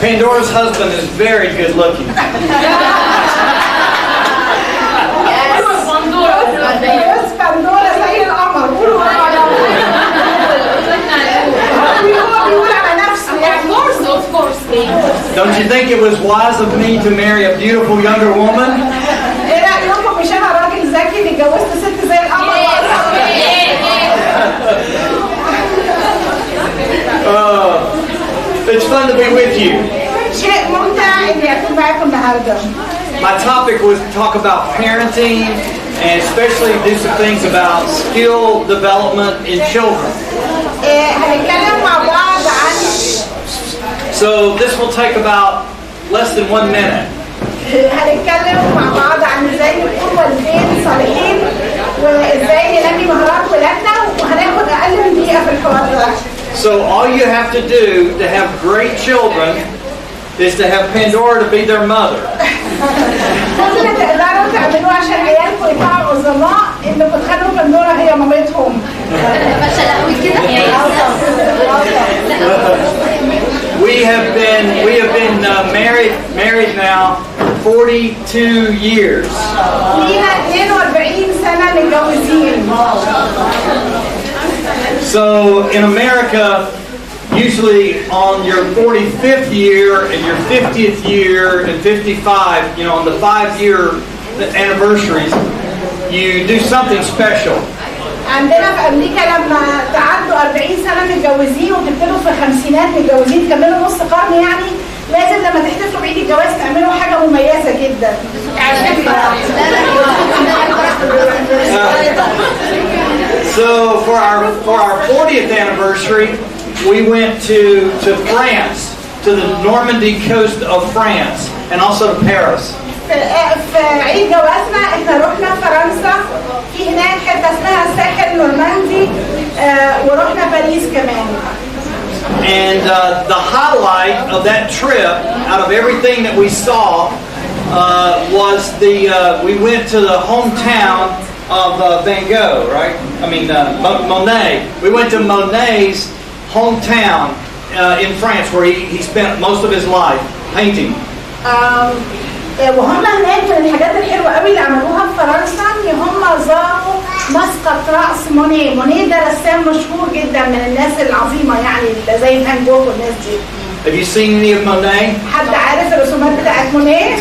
Pandora's husband is very good looking. بندورة زي القمر. بيقول على نفسه يعني. Of course. Don't you think it was wise of me to marry a beautiful younger woman? ايه رأيكم مش انا راجل ذكي اللي اتجوزت ست زي القمر؟ It's fun to be with you. شيء ممتع اني اكون معاكم النهارده. My topic was to talk about parenting and especially do some things about skill development in children. هنتكلم مع بعض عن So this will take about less than 1 minute. هنتكلم مع بعض عن ازاي نكون والدين صالحين وازاي ننمي مهارات ولادنا وهناخد اقل من دقيقة في الحوار ده. So all you have to do to have great children is to have Pandora to be their mother. كل اللي تقدروا تعملوه عشان عيالكم يطلعوا عظماء انكم تخلوا بندورة هي مامتهم. We have been married now 42 years. لينا 42 سنة متجوزين. So in America, usually on your 45th year and your 50th year and 55, you know, on the 5-year anniversaries, you do something special. عندنا في امريكا لما تعدوا 40 سنة متجوزين وتبتدوا في الخمسينات متجوزين تكملوا نص قرن يعني لازم لما تحتفلوا بعيد الجواز تعملوا حاجة مميزة جدا. So for our 40th anniversary, we went to France, to the Normandy coast of France, and also to Paris. في عيد جوازنا احنا رحنا فرنسا في هناك حتة اسمها الساحل نورماندي ورحنا باريس كمان. And the highlight of that trip, out of everything that we saw, was we went to the hometown of Van Gogh, right? I mean Monet. We went to Monet's hometown in France, where he spent most of his life painting. وهم هناك من الحاجات الحلوة قوي اللي عملوها في فرنسا ان هم زاروا مسقط رأس مونيه. مونيه ده رسام مشهور جدا من الناس العظيمة يعني زي فان جوخ والناس دي. Have you seen any of Monet? حد عارف الرسومات بتاعت مونيه؟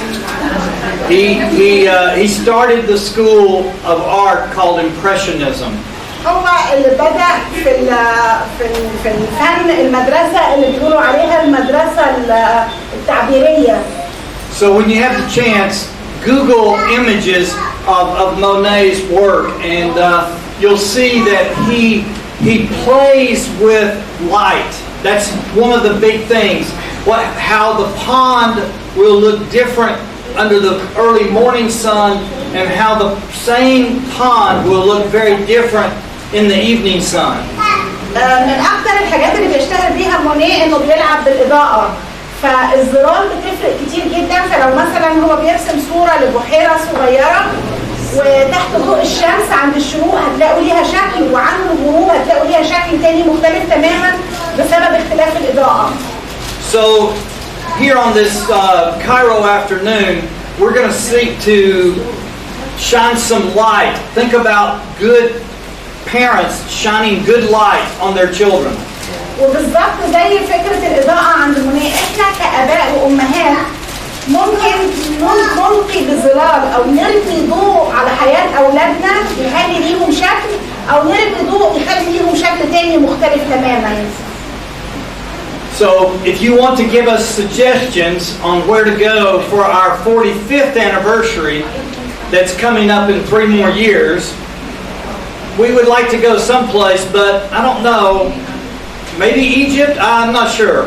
He started the school of art called Impressionism. هو اللي بدأ في الفن المدرسة اللي بيقولوا عليها المدرسة التعبيرية. So when you have the chance, Google images of Monet's work, and you'll see that he plays with light. That's one of the big things. How the pond will look different under the early morning sun, and how the same pond will look very different in the evening sun. من أكتر الحاجات اللي بيشتهر بيها مونيه إنه بيلعب بالإضاءة. فالزرار بتفرق كتير جدا. فلو مثلا هو بيرسم صورة لبحيرة صغيرة وتحت ضوء الشمس عند الشروق هتلاقوا ليها شكل وعند الغروب هتلاقوا ليها شكل تاني مختلف تماما بسبب اختلاف الإضاءة. So here on this Cairo afternoon, we're going to seek to shine some light. Think about good parents shining good light on their children. وبالظبط زي فكرة الإضاءة عند مونيه احنا كآباء وأمهات ممكن نلقي بظلال أو نلقي ضوء على حياة أولادنا يخلي ليهم شكل أو نلقي ضوء يخلي ليهم شكل تاني مختلف تماما. So if you want to give us suggestions on where to go for our 45th anniversary that's coming up in 3 more years, we would like to go someplace, but I don't know. Maybe Egypt? I'm not sure.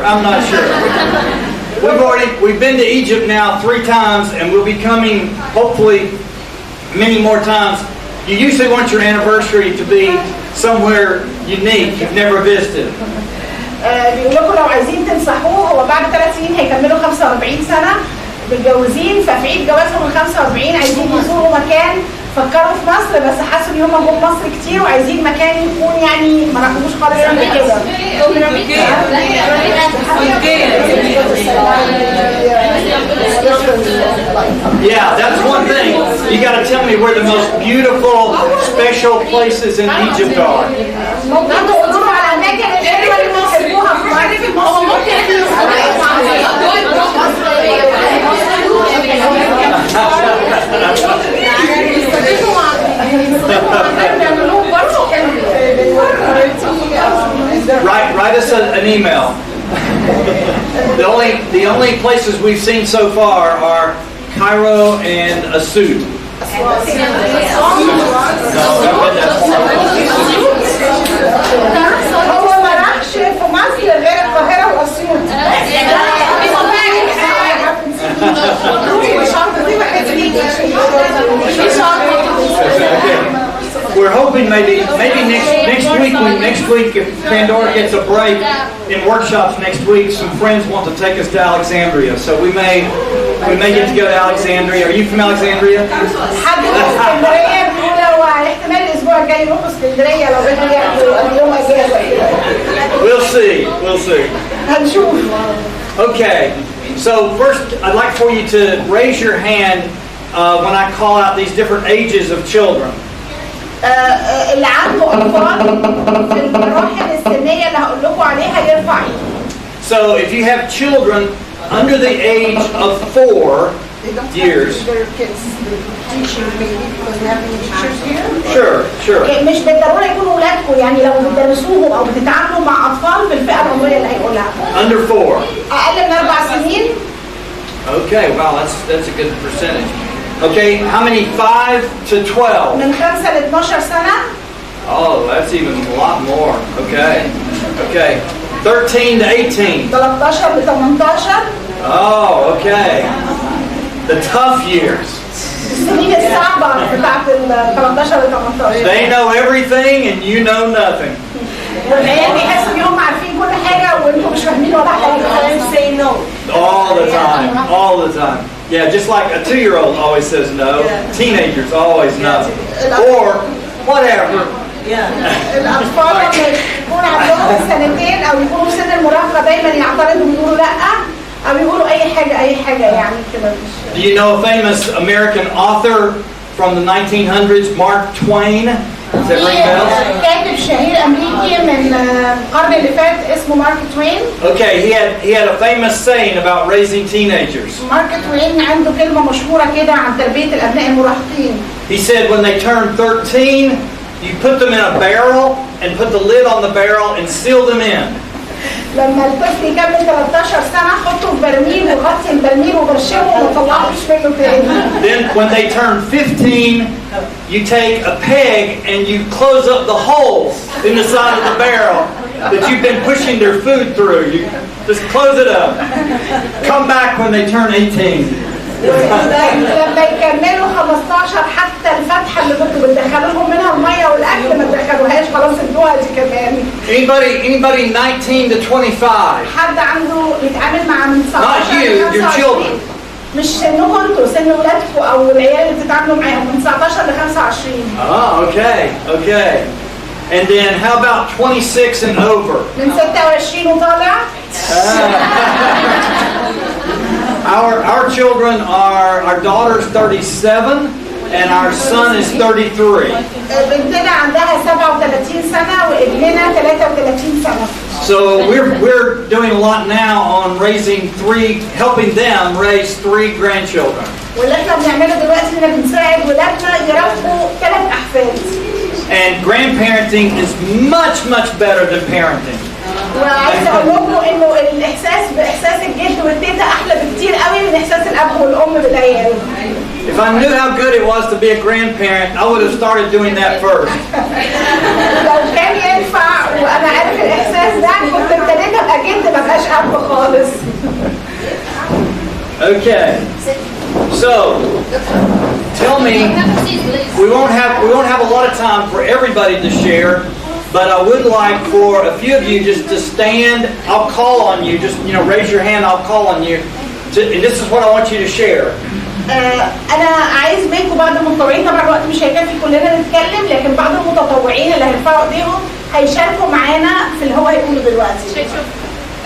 We've been to Egypt now 3 times, and we'll be coming hopefully many more times. You usually want your anniversary to be somewhere unique you've never visited. بيقول لكم لو عايزين تنصحوه هو بعد 3 سنين هيكملوا 45 سنة متجوزين. ففي عيد جوازهم ال 45 عايزين يزوروا مكان. فكروا في مصر بس حسوا ان هم جم مصر كتير وعايزين مكان يكون يعني ما راحوش خالص قبل كده. got to tell me where the most beautiful, special places in Egypt are. ممكن تقولوا على الاماكن الحلوه اللي بتحبوها في Write us an email. The only places we've seen so far are Cairo and Asut. هو ما راحش في مصر غير القاهره واسيوط. We're hoping maybe next week if Pandora gets a break in workshops next week, some friends want to take us to Alexandria, so we may get to go to Alexandria. Are you from Alexandria? حد من اسكندريه بيقول هو احتمال الاسبوع الجاي يروحوا اسكندريه لو بدهم ياخدوا يوم اجازه. We'll see. هنشوف. Okay, so first I'd like for you to raise your hand when I call out these different ages of children. اللي عنده اطفال في المراحل السنيه اللي هقول لكم عليها يرفع ايده. So if you have children under the age of 4 years. Sure. مش بالضروره يكونوا اولادكم، يعني لو بتدرسوهم او بتتعاملوا مع اطفال في الفئه العمريه اللي هيقولها. Under 4. اقل من 4 سنين. Okay, wow, that's a good percentage. Okay, how many 5 to 12? من 5 ل 12 سنة. Oh, that's even a lot more. Okay. 13 to 18. 13 ل 18. Oh, okay. The tough years. السنين الصعبة بتاعت ال 13 ل 18. They know everything and you know nothing. والعيال بيحسوا ان هم عارفين كل حاجة وانتم مش فاهمين ولا حاجة. Say no. All the time. Yeah, just like a 2-year-old always says no. Teenagers always no. Or whatever. الأطفال لما يكون عندهم سنتين أو يكونوا في سن المراهقة دايما يعترضوا ويقولوا لأ أو يقولوا أي حاجة يعني كده. Do you know a famous American author from the 1900s, Mark Twain? Does that ring bells? كاتب شهير أمريكي من القرن اللي فات اسمه مارك توين. Okay, he had a famous saying about raising teenagers. مارك توين عنده كلمة مشهورة كده عن تربية الأبناء المراهقين. He said when they turn 13, you put them in a barrel and put the lid on the barrel and seal them in. لما الطفل يكمل 13 سنة حطه في برميل وغطي البرميل وبرشمه وما تطلعوش منه تاني. Then when they turn 15, you take a peg and you close up the holes in the side of the barrel that you've been pushing their food through. You just close it up. Come back when they turn 18. لما يكملوا 15 حتى الفتحة اللي كنتوا بتدخلوا لهم منها المية والأكل ما تدخلوهاش خلاص ادوها دي كمان. Anybody 19 to 25? حد عنده يتعامل مع من 19 Not you, your children. مش سنكم انتوا، سن ولادكم او العيال اللي بتتعاملوا معاهم من 19 ل 25. Oh, okay. And then how about 26 and over? من 26 وطالع. Our children are, our daughter's 37 and our son is 33. بنتنا عندها 37 سنة وابننا 33 سنة. So we're doing a lot now on helping them raise 3 grandchildren. واللي احنا بنعمله دلوقتي ان بنساعد ولادنا يربوا 3 احفاد. And grandparenting is much better than parenting. وعايزه اقول لكم انه الاحساس باحساس الجد والتيتا احلى بكتير قوي من احساس الاب والام بالعيال. If I knew how good it was to be a grandparent, I would have started doing that first. لو كان ينفع وانا عارف الاحساس ده كنت ابتديت ابقى جد ما بقاش اب خالص. Okay. So, tell me, we won't have a lot of time for everybody to share, but I would like for a few of you just to stand. I'll call on you. Just raise your hand. I'll call on you. And this is what I want you to share. أنا عايز منكم بعض المتطوعين، طبعا الوقت مش هيكفي كلنا نتكلم، لكن بعض المتطوعين اللي هيرفعوا ايديهم هيشاركوا معانا في اللي هو هيقوله دلوقتي.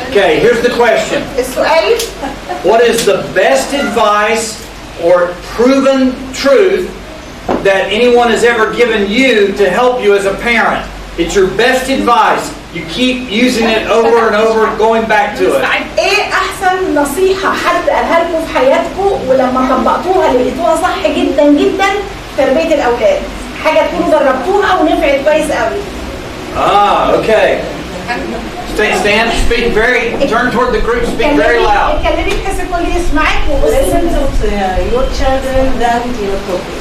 Okay, here's the question. السؤال: What is the best advice or proven truth that anyone has ever given you to help you as a parent. It's your best advice. You keep using it over and over, going back to it. ايه احسن نصيحة حد قالها لكم في حياتكم ولما طبقتوها لقيتوها صح جدا جدا تربية الاولاد؟ حاجة تكونوا جربتوها ونفعت كويس قوي. Okay. Stand, speak very, turn toward the group, speak very loud. اتكلمي بحيث الكل يسمعك وبصي. Listen to your children than your copy.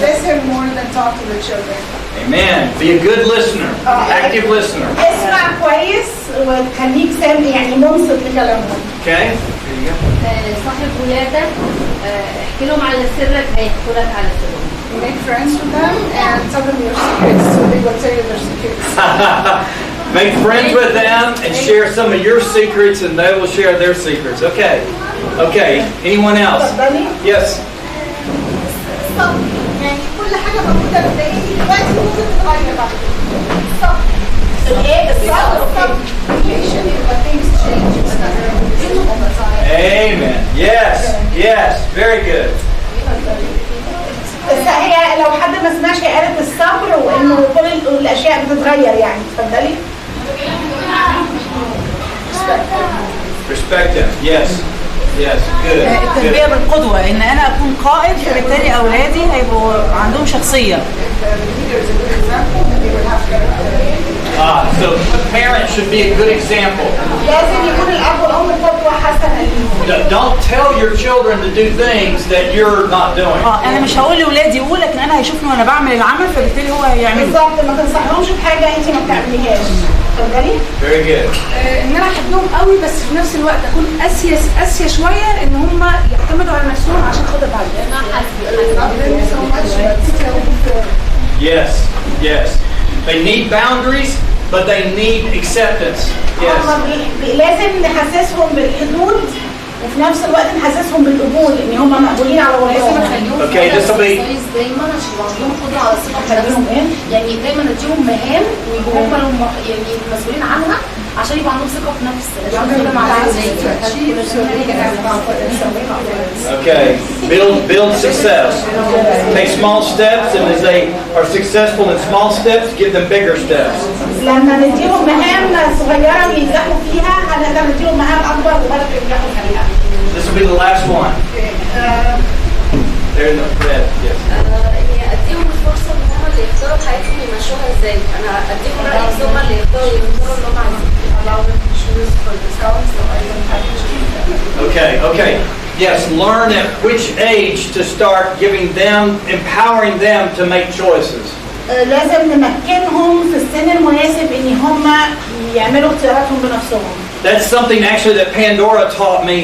Listen more than talk to the children. Amen. Be a good listener, active listener. اسمع كويس وتخليك سامع يعني منصت لكلامهم. Okay. صاحب ولادك احكي لهم على سرك هيحكوا لك على سرهم. Make friends with them and tell them your secrets so they will tell you their secrets. Make friends with them and share some of your secrets and they will share their secrets. Okay. Okay. Anyone else? Yes. يعني كل حاجة موجودة قدامي دلوقتي ممكن تتغير بعد كده. ايه الصبر. Things change. Amen. Yes. Yes. Very good. بس هي لو حد ما سمعش هي قالت الصبر وانه كل الاشياء بتتغير يعني. اتفضلي. Respect them. Yes. Yes. Good. التربية بالقدوة، ان انا اكون قائد فبالتالي اولادي هيبقوا عندهم شخصية. So the parent should be a good example. لازم يكون الاب والام قدوة حسنة ليهم. Don't tell your children to do things that you're not doing. انا مش هقول لاولادي قول، لكن انا هيشوفني وانا بعمل العمل فبالتالي هو هيعمله. بالظبط، ما تنصحهمش بحاجة انت ما بتعمليهاش. اتفضلي. Very good. ان انا احبهم قوي بس في نفس الوقت اكون قاسيه شويه ان هم يعتمدوا على نفسهم عشان خاطر بعدين. Yes. Yes. They need boundaries, but they need acceptance. Yes. لازم نحسسهم بالحدود وفي نفس الوقت نحسسهم بالقبول ان هم مقبولين على وضعهم. Okay, this will be. دايما عشان يبقى عندهم قدره على الثقه بنفسهم. يعني دايما نديهم مهام ويبقوا هم يعني المسؤولين عنها عشان يبقى عندهم ثقه في نفس. Okay, build success. Take small steps, and as they are successful in small steps, give them bigger steps. لما نديهم مهام صغيرة وينجحوا فيها هنقدر نديهم مهام أكبر وبرضه ينجحوا فيها. This will be the last one. There in the red. Yes. يعني اديهم الفرصه ان هم اللي يختاروا حياتهم يمشوها ازاي. انا اديهم رايي بس هم اللي يختاروا اللي هم عايزينه. Okay. Yes, learn at which age to start giving them, empowering them to make choices. لازم نمكنهم في السن المناسب ان هم يعملوا اختياراتهم بنفسهم. That's something actually that Pandora taught me,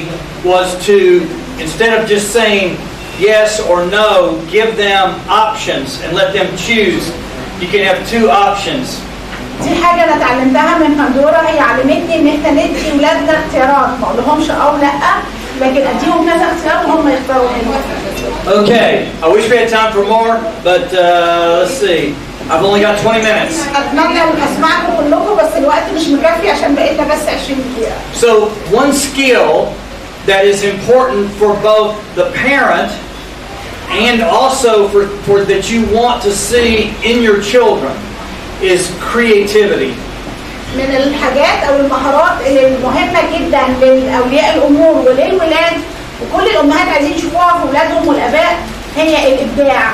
was to, instead of just saying yes or no, give them options and let them choose. You can have two options. دي حاجة أنا اتعلمتها من بندورا، هي علمتني إن إحنا ندي ولادنا اختيارات، ما أقولهمش أو لأ، لكن أديهم كذا اختيار وهم يختاروا منهم. Okay, I wish we had time for more, but let's see. I've only got 20 minutes. أتمنى إن أسمعكم كلكم بس الوقت مش مكفي عشان بقيتنا بس 20 دقيقة. So one skill that is important for both the parent and also for that you want to see in your children is creativity. من الحاجات أو المهارات اللي مهمة جدا لأولياء الأمور وللولاد وكل الأمهات عايزين يشوفوها في أولادهم والآباء هي الإبداع.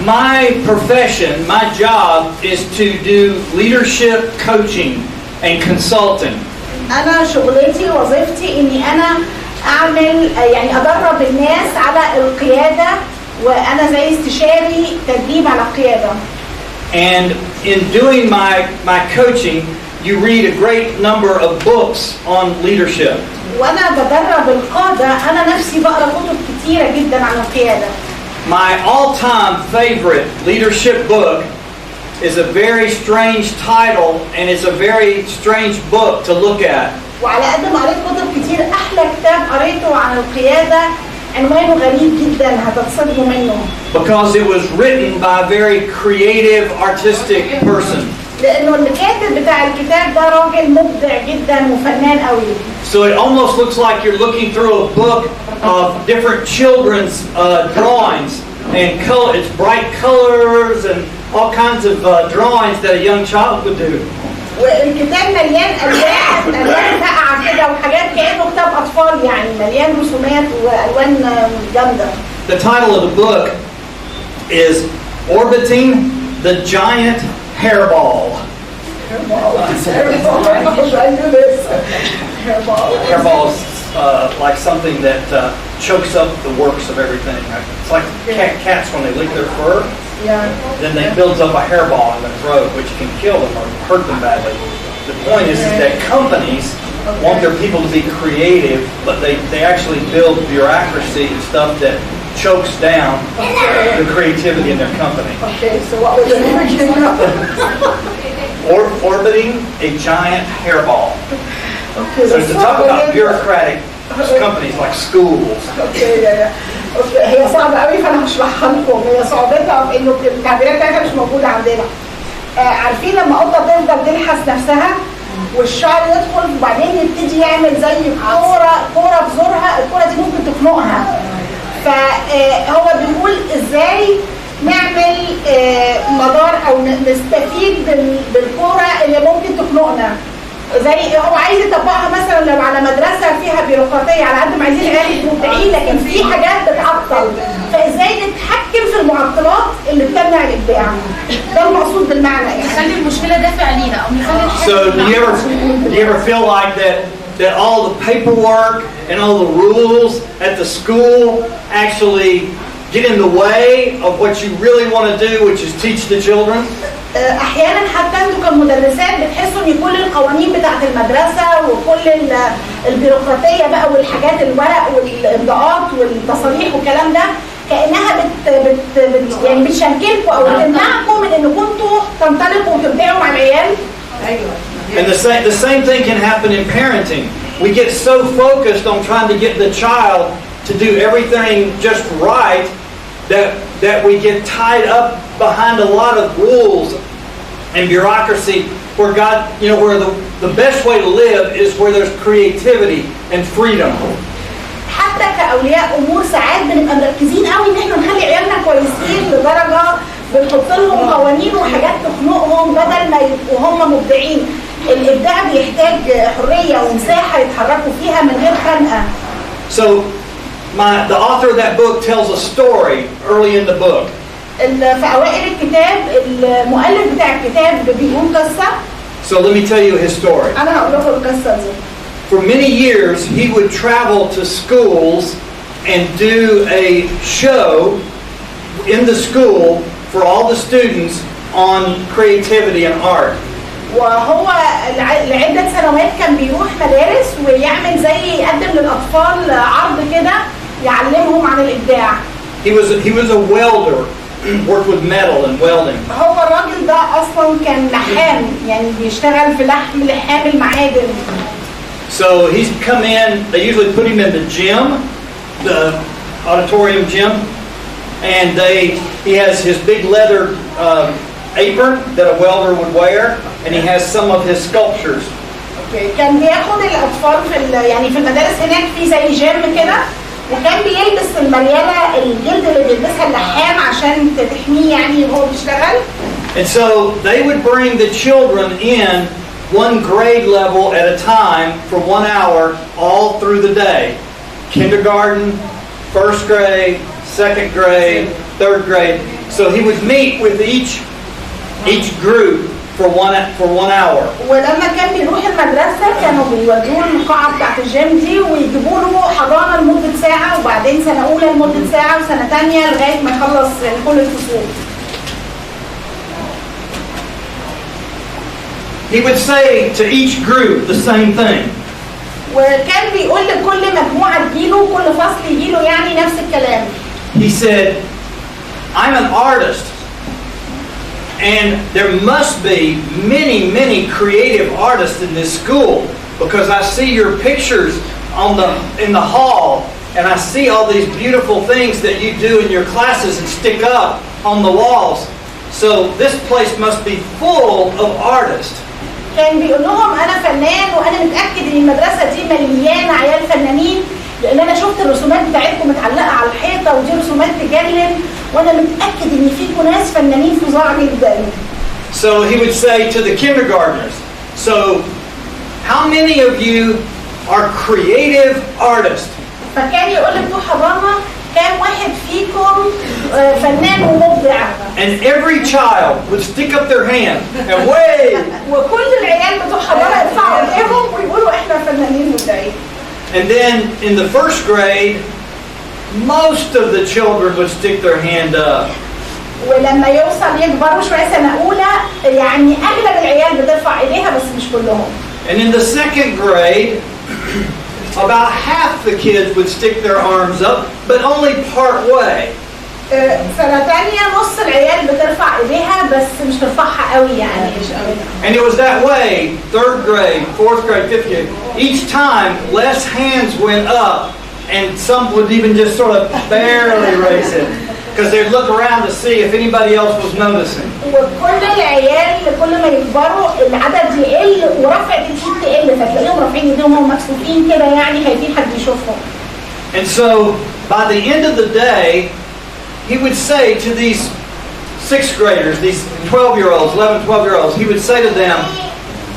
My profession, my job is to do leadership coaching and consulting. أنا شغلتي وظيفتي إني أنا أعمل يعني أدرب الناس على القيادة وأنا زي استشاري تدريب على القيادة. And in doing my coaching, you read a great number of books on leadership. وأنا بدرب القادة أنا نفسي بقرأ كتب كتيرة جدا عن القيادة. My all-time favorite leadership book is a very strange title and it's a very strange book to look at. وعلى قد ما قريت كتب كتير أحلى كتاب قريته عن القيادة عنوانه غريب جدا هتتصدموا منه. Because it was written by a very creative, artistic person. لانه الكاتب بتاع الكتاب ده راجل مبدع جدا وفنان قوي. So it almost looks like you're looking through a book of different children's drawings and color. It's bright colors and all kinds of drawings that a young child would do. والكتاب مليان الوان فاقعه كده وحاجات كانه كتاب اطفال يعني مليان رسومات والوان جامده. The title of the book is Orbiting the Giant Hairball. Hairball is like something that chokes up the works of everything. It's like cats when they lick their fur. Then they builds up a hairball in their throat, which can kill them or hurt them badly. The point is that companies want their people to be creative, but they actually build bureaucracy and stuff that chokes down the creativity in their company. Okay, so what was the name? Orbiting a giant hairball. Okay, so to talk about bureaucratic companies like schools. Okay, اوكي هي صعبة قوي فانا هشرحها لكم. هي صعوبتها في انه التعبيرات بتاعتها مش موجودة عندنا. عارفين لما قطة تفضل تلحس نفسها والشعر يدخل وبعدين يبتدي يعمل زي كورة في زورها، الكورة دي ممكن تخنقها. فهو بيقول ازاي نعمل مدار او نستفيد بالكورة اللي ممكن تخنقنا. زي هو عايز يطبقها مثلا لو على مدرسه فيها بيروقراطيه على قد ما عايزين العيال يبقوا مبدعين لكن في حاجات بتعطل، فازاي نتحكم في المعطلات اللي بتمنع الابداع. ده المقصود بالمعنى يعني. نخلي المشكله دافع لينا او نخلي الحاجه. So do you ever feel like that all the paperwork and all the rules at the school actually get in the way of what you really want to do, which is teach the children? احيانا حتى انتوا كمدرسات بتحسوا ان كل القوانين بتاعت المدرسه وكل البيروقراطيه بقى والحاجات الورق والامضاءات والتصاريح والكلام ده كانها يعني بتشنكلكم او بتمنعكم من ان كنتوا تنطلقوا وتبدعوا مع العيال. And the same thing can happen in parenting. We get so focused on trying to get the child to do everything just right that we get tied up behind a lot of rules and bureaucracy where God, where the best way to live is where there's creativity and freedom. حتى كأولياء أمور ساعات بنبقى مركزين قوي إن إحنا نخلي عيالنا كويسين لدرجة بنحط لهم قوانين وحاجات تخنقهم بدل ما يبقوا هم مبدعين. الإبداع بيحتاج حرية ومساحة يتحركوا فيها من غير خنقة. So the author of that book tells a story early in the book. في أوائل الكتاب المؤلف بتاع الكتاب بيقول قصة. So let me tell you his story. أنا هقول لكم القصة دي. For many years he would travel to schools and do a show in the school for all the students on creativity and art. وهو لعدة سنوات كان بيروح مدارس ويعمل زي يقدم للأطفال عرض كده يعلمهم عن الإبداع. He was a welder, worked with metal and welding. هو الراجل ده أصلا كان لحام يعني بيشتغل في لحام المعادن. So he's come in. They usually put him in the gym, the auditorium gym, and he has his big leather apron that a welder would wear, and he has some of his sculptures. كان بياخد الأطفال يعني في المدارس هناك في زي جيم كده وكان بيلبس المريالة الجلد اللي بيلبسها اللحام عشان تحميه يعني وهو بيشتغل. And so they would bring the children in one grade level at a time for 1 hour all through the day. Kindergarten, first grade, second grade, third grade. So he would meet with each group for 1 hour. ولما كان بيروح المدرسة كانوا بيودوه القاعة بتاعت الجيم دي ويجيبوا له حضانة لمدة ساعة وبعدين سنة أولى لمدة ساعة وسنة تانية لغاية ما يخلص كل الفصول. He would say to each group the same thing. وكان بيقول لكل مجموعة تجيله كل فصل يجيله يعني نفس الكلام. He said, I'm an artist. And there must be many, many creative artists in this school because I see your pictures in the hall and I see all these beautiful things that you do in your classes and stick up on the walls. So this place must be full of artists. كان بيقول لهم انا فنان وانا متاكد ان المدرسه دي مليانه عيال فنانين لان انا شفت الرسومات بتاعتكم متعلقه على الحيطه ودي رسومات تجنن وانا متاكد ان فيكم ناس فنانين فظاع جدا. So he would say to the kindergartners, so how many of you are creative artists? فكان يقول لبتوع حضانه كام واحد فيكم فنان ومبدع. And every child would stick up their hand and wave. وكل العيال بتوع حضانه يرفعوا ايديهم ويقولوا احنا فنانين مبدعين. And then in the first grade, most of the children would stick their hand up. ولما يوصل يكبروا شويه سنه اولى يعني اغلب العيال بترفع ايديها بس مش كلهم. And in the second grade, about half the kids would stick their arms up, but only part way. سنه ثانيه نص العيال بترفع ايديها بس مش ترفعها قوي يعني. And it was that way, third grade, fourth grade, fifth grade. Each time, less hands went up, and some would even just sort of barely raise it, because they'd look around to see if anybody else was noticing. وكل العيال كل ما يكبروا العدد يقل ورفعة الايد تقل فتلاقيهم رافعين ايديهم وهم مكسوفين كده يعني خايفين حد يشوفهم. And so, by the end of the day, he would say to these sixth graders, these 12-year-olds, 11, 12-year-olds, he would say to them,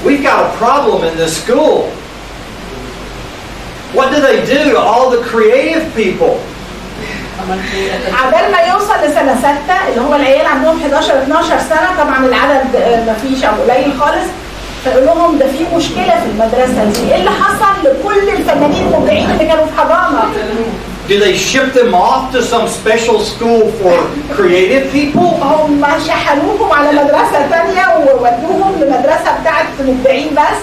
we've got a problem in this school. What do they do to all the creative people? عبال ما يوصل لسنة 6 اللي هو العيال عندهم 11 12 سنة طبعا العدد مفيش أو قليل خالص فيقول لهم ده في مشكلة في المدرسة دي، إيه اللي حصل لكل الفنانين المبدعين اللي كانوا في حضانة؟ Do they ship them off to some special school for creative people? هم شحنوهم على مدرسة تانية وودوهم لمدرسة بتاعت مبدعين بس.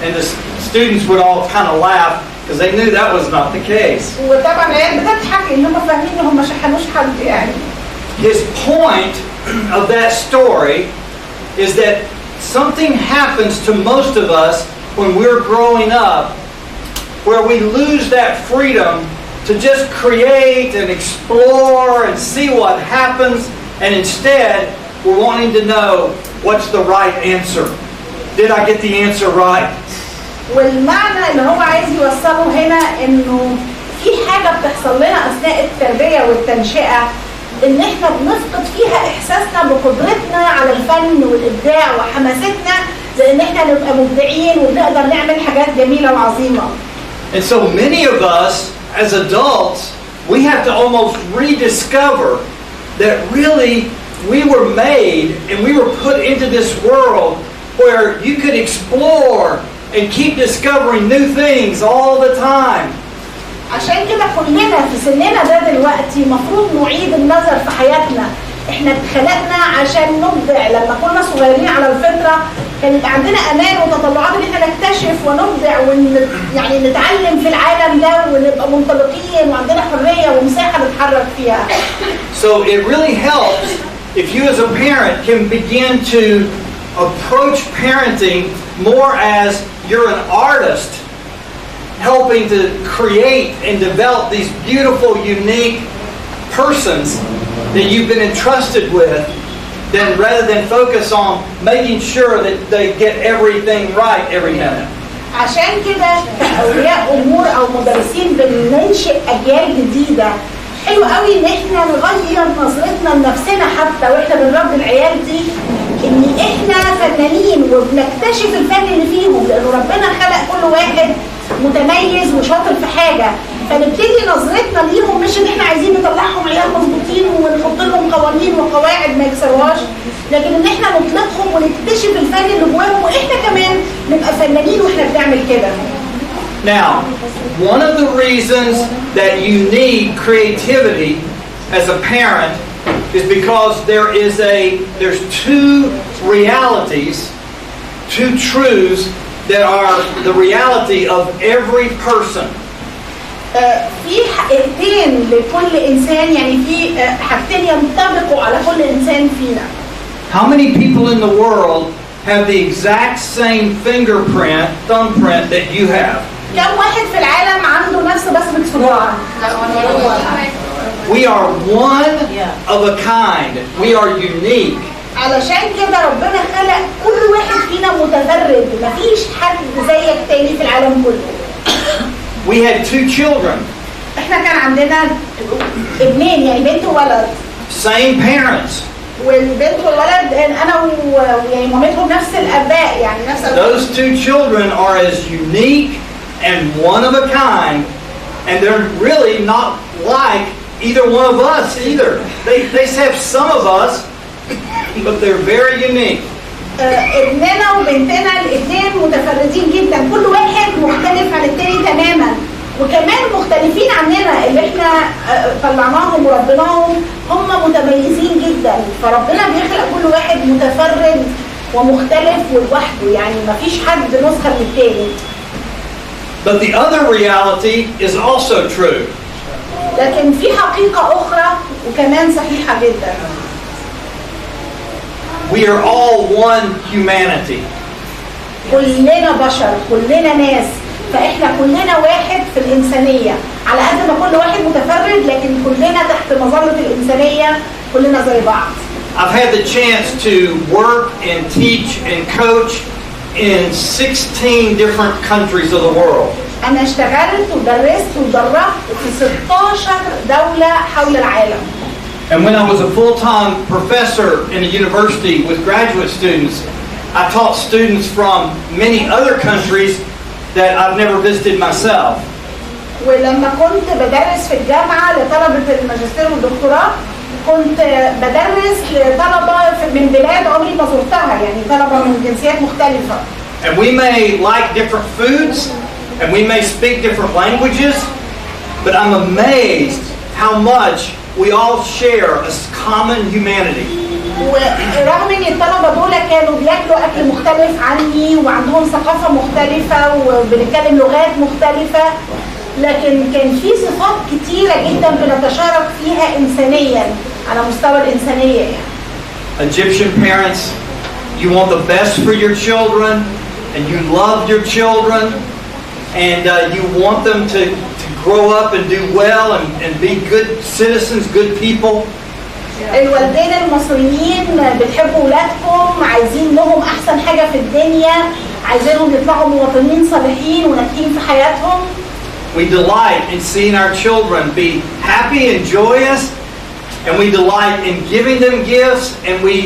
And the students would all kind of laugh because they knew that was not the case. وطبعا العيال بتضحك ان هم فاهمين ان هم ما شحنوش حد يعني. His point of that story is that something happens to most of us when we're growing up where we lose that freedom to just create and explore and see what happens, and instead we're wanting to know what's the right answer. Did I get the answer right? والمعنى اللي هو عايز يوصله هنا انه في حاجة بتحصل لنا اثناء التربية والتنشئة ان احنا بنفقد فيها احساسنا بقدرتنا على الفن والابداع وحماستنا لان احنا نبقى مبدعين ونقدر نعمل حاجات جميلة وعظيمة. And so many of us as adults, we have to almost rediscover that really we were made and we were put into this world where you could explore and keep discovering new things all the time. عشان كده كلنا في سننا ده دلوقتي مفروض نعيد النظر في حياتنا. احنا اتخلقنا عشان نبدع، لما كنا صغيرين على الفطرة كان يبقى عندنا امان وتطلعات ان احنا نكتشف ونبدع يعني نتعلم في العالم ده ونبقى منطلقين وعندنا حرية ومساحة نتحرك فيها. So it really helps if you as a parent can begin to approach parenting more as you're an artist helping to create and develop these beautiful, unique persons that you've been entrusted with, then rather than focus on making sure that they get everything right every minute. عشان كده كأولياء أمور أو مدرسين بننشئ أجيال جديدة. حلو قوي إن إحنا نغير نظرتنا لنفسنا حتى وإحنا بنربي العيال دي إن إحنا فنانين وبنكتشف الفن اللي فيهم لأنه ربنا خلق كل واحد متميز وشاطر في حاجة، فنبتدي نظرتنا ليهم مش ان احنا عايزين نطلعهم عيال مظبوطين ونحط لهم قوانين وقواعد ما يكسروهاش، لكن ان احنا نطلقهم ونكتشف الفن اللي جواهم واحنا كمان نبقى فنانين واحنا بنعمل كده. Now, one of the reasons that you need creativity as a parent is because there's two realities, two truths that are the reality of every person. في حاجتين لكل انسان، يعني في حاجتين ينطبقوا على كل انسان فينا. How many people in the world have the exact same thumbprint that you have? كم واحد في العالم عنده نفس بصمة صباع؟ We are one of a kind. We are unique. علشان كده ربنا خلق كل واحد فينا متفرد، مفيش حد زيك تاني في العالم كله. We had 2 children. احنا كان عندنا ابنين، يعني بنت وولد. Same parents. والبنت والولد انا ويعني مامتهم نفس الاباء، يعني نفس Those 2 children are as unique and one of a kind, and they're really not like either one of us either. They have some of us, but they're very unique. ابننا وبنتنا الاثنين متفردين جدا، كل واحد مختلف عن التاني تماما، وكمان مختلفين عننا اللي احنا طلعناهم وربناهم، هم متميزين جدا. فربنا بيخلق كل واحد متفرد ومختلف ولوحده، يعني مفيش حد نسخه من التاني. But the other reality is also true. لكن في حقيقه اخرى وكمان صحيحه جدا. We are all one humanity. كلنا بشر، كلنا ناس، فاحنا كلنا واحد في الانسانيه، على قد ما كل واحد متفرد لكن كلنا تحت مظله الانسانيه، كلنا زي بعض. I've had the chance to work and teach and coach in 16 different countries of the world. انا اشتغلت ودرست ودربت في 16 دوله حول العالم. And when I was a full-time professor in a university with graduate students, I taught students from many other countries that I've never visited myself. ولما كنت بدرس في الجامعة لطلبة الماجستير والدكتوراه، كنت بدرس لطلبة من بلاد عمري ما زرتها، يعني طلبة من جنسيات مختلفة. And we may like different foods, and we may speak different languages, but I'm amazed how much we all share a common humanity. ورغم ان الطلبه دول كانوا بياكلوا اكل مختلف عني وعندهم ثقافه مختلفه وبنتكلم لغات مختلفه، لكن كان في صفات كتيره جدا بنتشارك فيها انسانيا على مستوى الانسانيه. يعني Egyptian parents, you want the best for your children, and you love your children, and you want them to grow up and do well and be good citizens, good people. الوالدين المصريين بتحبوا ولادكم، عايزين لهم احسن حاجه في الدنيا، عايزينهم يطلعوا مواطنين صالحين وناجحين في حياتهم. We delight in seeing our children be happy and joyous, and we delight in giving them gifts, and we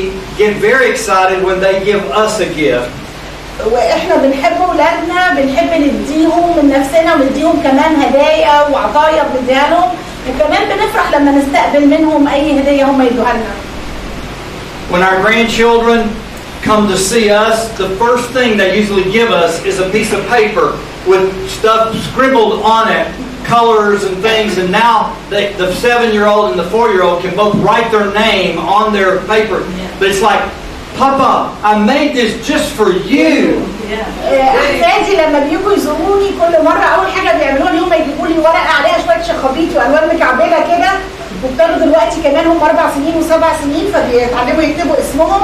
get very excited when they give us a gift. واحنا بنحب اولادنا، بنحب نديهم من نفسنا ونديهم كمان هدايا وعطايا بنديها لهم، وكمان بنفرح لما نستقبل منهم اي هديه هم يدوها لنا. When our grandchildren come to see us, the first thing they usually give us is a piece of paper with stuff scribbled on it, colors and things, and now the 7-year-old and the 4-year-old can both write their name on their paper. But it's like, Papa, I made this just for you. احفادي لما بيجوا يزوروني كل مره اول حاجه بيعملوها ان هم يجيبوا لي ورقه عليها شويه شخابيط والوان مكعبله كده، وابتدوا دلوقتي كمان هم 4 سنين و7 سنين فبيتعلموا يكتبوا اسمهم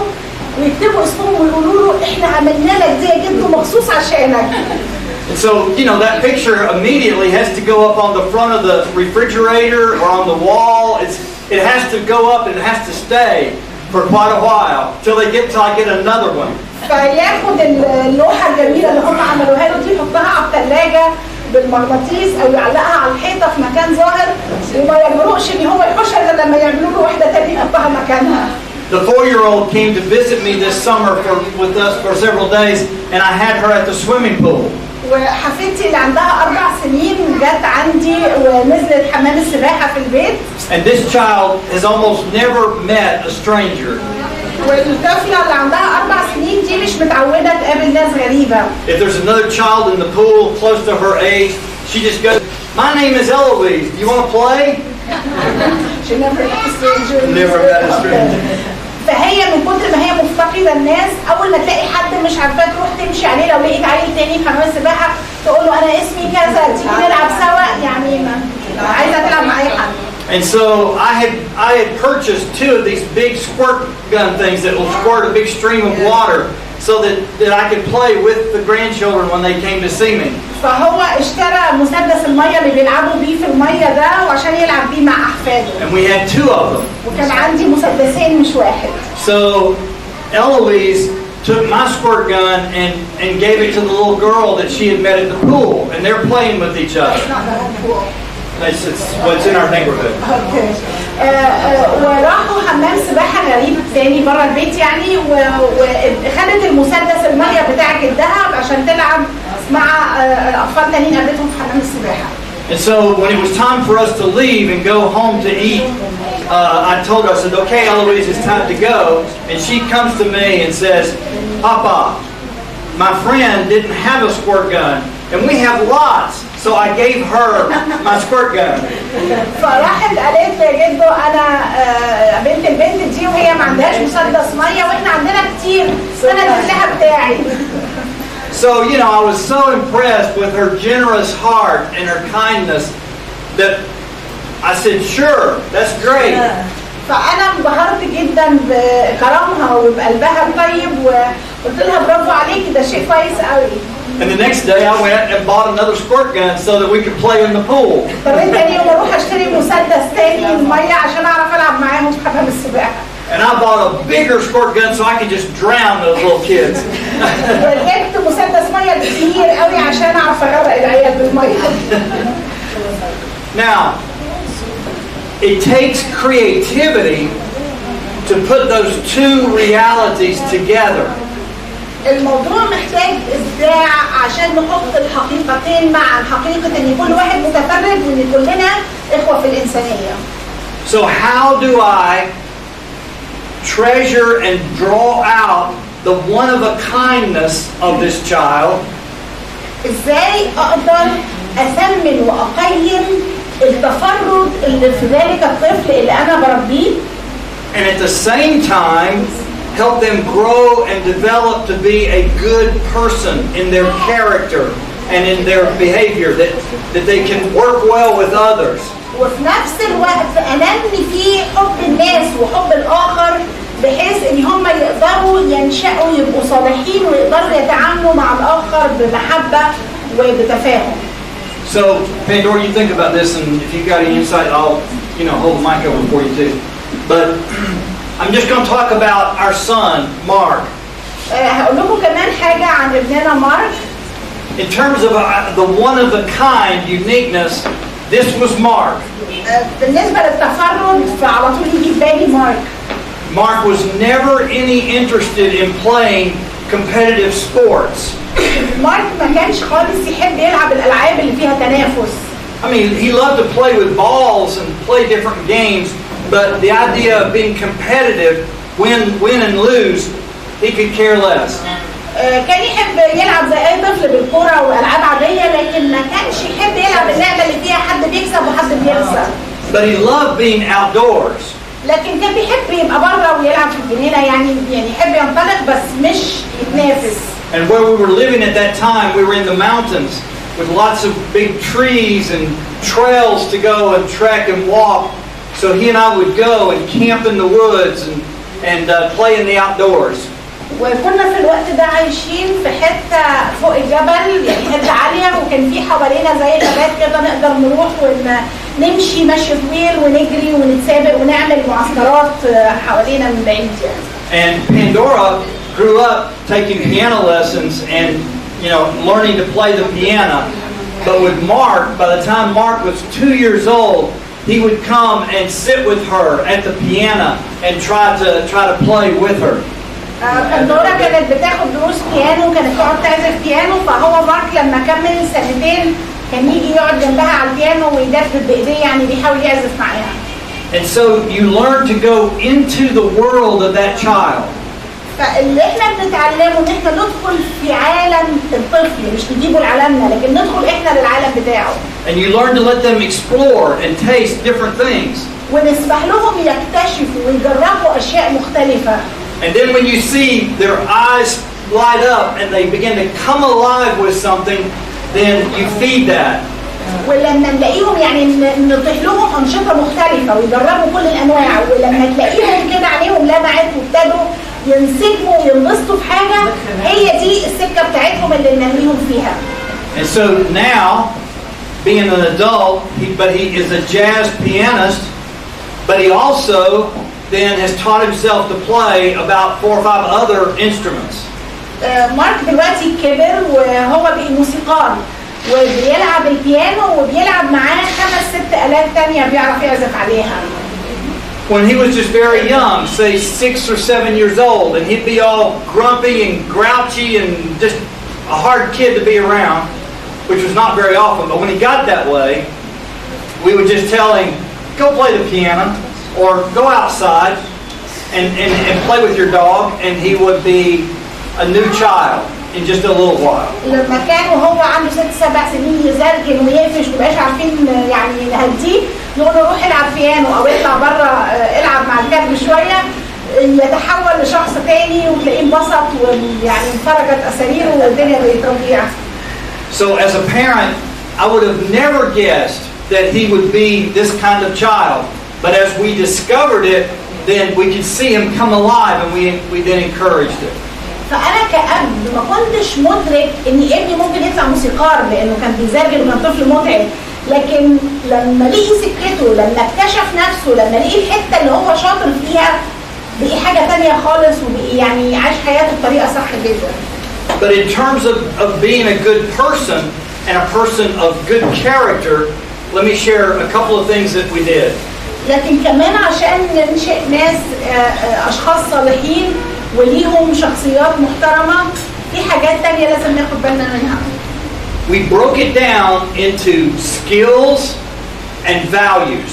ويكتبوا اسمهم ويقولوا له احنا عملنا لك دي يا جدو مخصوص عشانك. And so, you know, that picture immediately has to go up on the front of the refrigerator or on the wall. It has to go up and it has to stay for quite a while till I get another one. فياخد اللوحه الجميله اللي هم عملوها له دي يحطها على الثلاجه بالمغناطيس او يعلقها على الحيطه في مكان ظاهر، وما يجرؤش ان هو يحوشها الا لما يعملوا له واحده ثانيه يحطها مكانها. The 4-year-old came to visit me this summer with us for several days, and I had her at the swimming pool. وحفيدتي اللي عندها 4 سنين جت عندي ونزلت حمام السباحه في البيت. And this child has almost never met a stranger. والطفله اللي عندها 4 سنين دي مش متعوده تقابل ناس غريبه. If there's another child in the pool close to her age, she just goes, "My name is Eloise. Do you want to play?" She never met a stranger. Never met a stranger. فهي من كتر ما هي مفتقده الناس، اول ما تلاقي حد مش عارفاه تروح تمشي عليه، لو لقيت عيل تاني في حمام السباحه تقول له انا اسمي كذا تيجي نلعب سوا، يعني ما عايزه تلعب مع اي حد. And so I had purchased 2 of these big squirt gun things that will squirt a big stream of water so that I could play with the grandchildren when they came to see me. فهو اشترى مسدس الميه اللي بيلعبوا بيه في الميه ده وعشان يلعب بيه مع احفاده. And we had 2 of them. وكان عندي مسدسين مش واحد. So Eloise took my squirt gun and gave it to the little girl that she had met at the pool, and they're playing with each other. It's not the whole pool. It's what's in our neighborhood. اوكي. وراحوا حمام سباحه غريب تاني بره البيت يعني، وخدت المسدس الميه بتاع جدها عشان تلعب مع اطفال تانيين قابلتهم في حمام السباحه. And so when it was time for us to leave and go home to eat, I told her, I said, okay, Eloise, it's time to go. And she comes to me and says, Papa, my friend didn't have a squirt gun, and we have lots. So I gave her my squirt gun. فراحت قالت لي يا جدو انا بنت البنت دي وهي ما عندهاش مسدس ميه واحنا عندنا كتير، انا الاسلحه بتاعي. So, you know, I was so impressed with her generous heart and her kindness that I said, sure, that's great. فانا انبهرت جدا بكرمها وبقلبها الطيب وقلت لها برافو عليكي، ده شيء كويس قوي. And the next day I went and bought another squirt gun so that we could play in the pool. اضطريت تاني يوم اروح اشتري مسدس تاني للميه عشان اعرف العب معاهم في حمام السباحه. And I bought a bigger squirt gun so I could just drown those little kids. وجبت مسدس ميه كتير قوي عشان اعرف اغرق العيال بالميه. Now, it takes creativity to put those two realities together. الموضوع محتاج ابداع عشان نحط الحقيقتين معا، حقيقه ان كل واحد متفرد وان كلنا اخوه في الانسانيه. So how do I treasure and draw out the one-of-a-kindness of this child? ازاي اقدر اثمن واقيم التفرد اللي في ذلك الطفل اللي انا بربيه، And at the same time, help them grow and develop to be a good person in their character and in their behavior, that they can work well with others. وفي نفس الوقت انمي فيه حب الناس وحب الاخر بحيث ان هم يقدروا ينشأوا يبقوا صالحين ويقدروا يتعاملوا مع الاخر بمحبه وبتفاهم. So, Pandora, you think about this, and if you've got any insight, I'll, hold the mic open for you too. But I'm just going to talk about our son, Mark. هقول لكم كمان حاجه عن ابننا مارك. In terms of the one-of-a-kind uniqueness, this was Mark. بالنسبه للتفرد فعلى طول يجي في بالي مارك. Mark was never any interested in playing competitive sports. مارك ما كانش خالص يحب يلعب الالعاب اللي فيها تنافس. I mean, he loved to play with balls and play different games, but the idea of being competitive, win and lose, he could care less. كان يحب يلعب زي اي طفل بالكوره والعاب عاديه، لكن ما كانش يحب يلعب اللعبه اللي فيها حد بيكسب وحد بيخسر. But he loved being outdoors. لكن كان بيحب يبقى بره ويلعب في الجنينه، يعني يحب ينطلق بس مش يتنافس. And where we were living at that time, we were in the mountains with lots of big trees and trails to go and trek and walk. So he and I would go and camp in the woods and play in the outdoors. وكنا في الوقت ده عايشين في حته فوق الجبل، يعني حته عاليه، وكان في حوالينا زي غابات كده نقدر نروح ونمشي مشي طويل ونجري ونتسابق ونعمل معسكرات حوالينا من بعيد يعني. And Pandora grew up taking piano lessons and learning to play the piano. But with Mark, by the time Mark was 2 years old, he would come and sit with her at the piano and try to play with her. بندورة كانت بتاخد دروس بيانو، كانت تقعد تعزف بيانو، فهو مارك لما كمل 2 سنين كان يجي يقعد جنبها على البيانو ويدفد بايديه، يعني بيحاول يعزف معاها. And so you learn to go into the world of that child. فاللي احنا بنتعلمه ان احنا ندخل في عالم الطفل، مش نجيبه لعالمنا لكن ندخل احنا للعالم بتاعه. And you learn to let them explore and taste different things. ونسمح لهم يكتشفوا ويجربوا اشياء مختلفة. And then when you see their eyes light up and they begin to come alive with something, then you feed that. ولما نلاقيهم يعني نطيح لهم انشطه مختلفه ويجربوا كل الانواع، ولما تلاقيهم كده عليهم لمعت وابتدوا ينسجموا وينبسطوا في حاجه، هي دي السكه بتاعتهم اللي ننميهم فيها. And so now, being an adult, but he is a jazz pianist, but he also then has taught himself to play about 4 or 5 other instruments. مارك دلوقتي كبر وهو بقى موسيقار وبيلعب البيانو وبيلعب معاه 5 6 آلات تانية بيعرف يعزف عليها. When he was just very young, say 6 or 7 years old, and he'd be all grumpy and grouchy and just a hard kid to be around, which was not very often, but when he got that way, we would just tell him, go play the piano or go outside and play with your dog, and he would be a new child in just a little while. لما كان وهو عنده 6 7 سنين يزرجن ويقفش ومبقاش عارفين يعني نهديه، نقول له روح العب بيانو او اطلع بره العب مع الكلب شويه، يتحول لشخص تاني وتلاقيه انبسط ويعني انفرجت اساريره والدنيا بقت ربيعه. So as a parent, I would have never guessed that he would be this kind of child, but as we discovered it, then we could see him come alive, and we then encouraged it. فانا كأب ما كنتش مدرك ان ابني ممكن يطلع موسيقار لانه كان بيزرجن وكان طفل متعب، لكن لما لقي سكته، لما اكتشف نفسه، لما لقي الحته اللي هو شاطر فيها، بقي حاجه تانية خالص وبقي يعني عاش حياته بطريقه صح جدا. But in terms of being a good person and a person of good character, let me share a couple of things that we did. لكن كمان عشان ننشئ ناس اشخاص صالحين وليهم شخصيات محترمه، في حاجات تانية لازم ناخد بالنا منها. We broke it down into skills and values.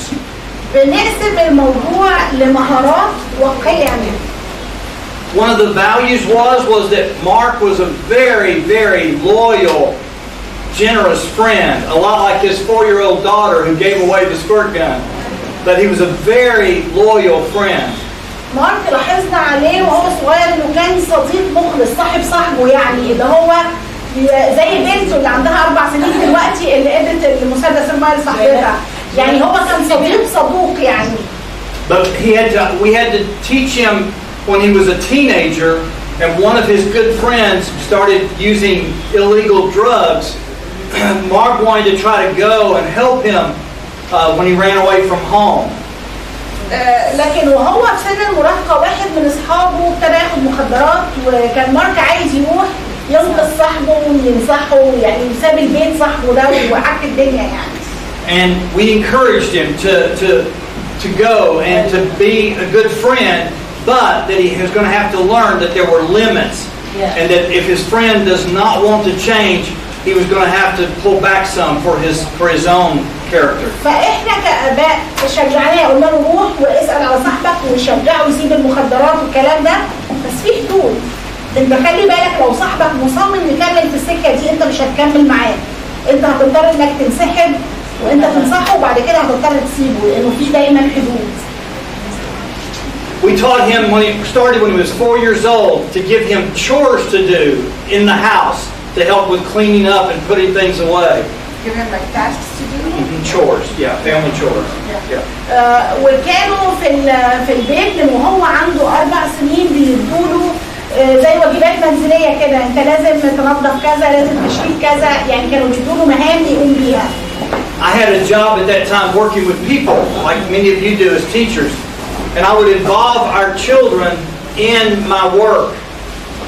بنقسم الموضوع لمهارات وقيم. One of the values was that Mark was a very, very loyal, generous friend, a lot like his 4-year-old daughter who gave away the squirt gun. But he was a very loyal friend. مارك لاحظنا عليه وهو صغير انه كان صديق مخلص، صاحب صاحبه، يعني اللي هو زي بنته اللي عندها 4 سنين دلوقتي اللي ادت المسدس الماء لصاحبتها، يعني هو كان صدوق يعني. But we had to teach him when he was a teenager, and one of his good friends started using illegal drugs. Mark wanted to try to go and help him when he ran away from home. لكن وهو في سن المراهقه واحد من اصحابه ابتدى ياخد مخدرات، وكان مارك عايز يروح ينقذ صاحبه وينصحه، يعني ساب البيت صاحبه ده وعك الدنيا يعني. And we encouraged him to go and to be a good friend, but that he was going to have to learn that there were limits, and that if his friend does not want to change, he was going to have to pull back some for his own character. فاحنا كآباء شجعناه، قلنا له روح واسأل على صاحبك وشجعه يسيب المخدرات والكلام ده، بس في حدود. انت خلي بالك لو صاحبك مصمم يكمل في السكه دي انت مش هتكمل معاه، انت هتضطر انك تنسحب وانت تنصحه وبعد كده هتضطر تسيبه لانه في دايما حدود. We taught him when he was 4 years old to give him chores to do in the house to help with cleaning up and putting things away. Give him like tasks to do. Chores, yeah, family chores. Yeah. وكانوا في البيت وهو عنده 4 سنين بيدوله زي واجبات منزليه كده، انت لازم تنظف كذا، لازم تشيل كذا، يعني كانوا بيدوله مهام يقوم بيها. I had a job at that time working with people, like many of you do as teachers, and I would involve our children in my work.